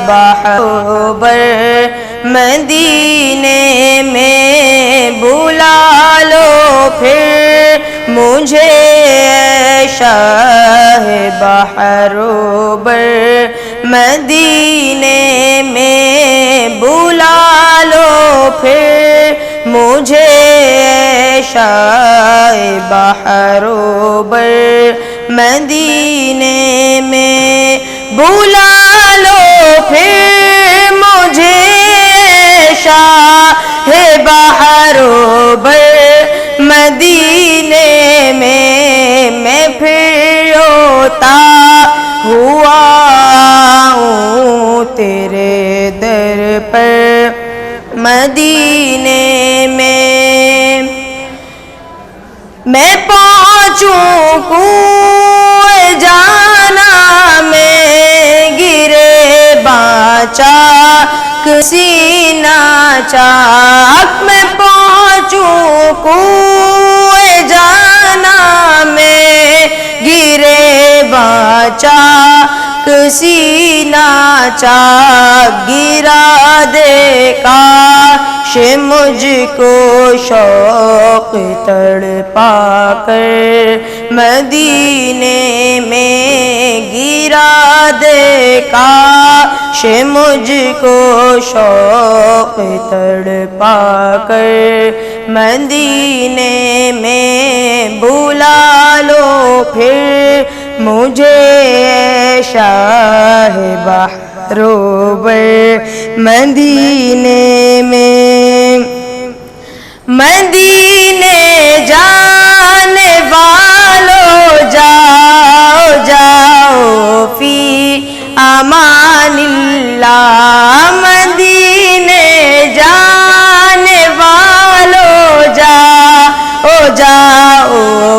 بحر بر مدینے میں بلا لو پھر مجھے اے شاہ بحر بر مدینے میں بلا لو پھر مجھے اے شاہ بحر بر مدینے میں بلا لو پھر مجھے شاہ بحر بر مدینے میں پھر روتا ہوا ہوں تیرے در پر مدینے میں پہنچوں کوئے جانا میں گرے باچاک سینہ چاک میں پہنچوں کوئے جانا میں گرے باچاک سینہ چاک گرا دے کاش مجھ کو شوق تڑپا کر مدینے میں گرا دے کاش مجھ کو شوق تڑپا کر مدینے میں بلا لو پھر مجھے اے شاہ بحر بر مدینے میں مدینے جانے والو جاؤ جاؤ فی امان اللہ مدینے جانے والو جاؤ جاؤ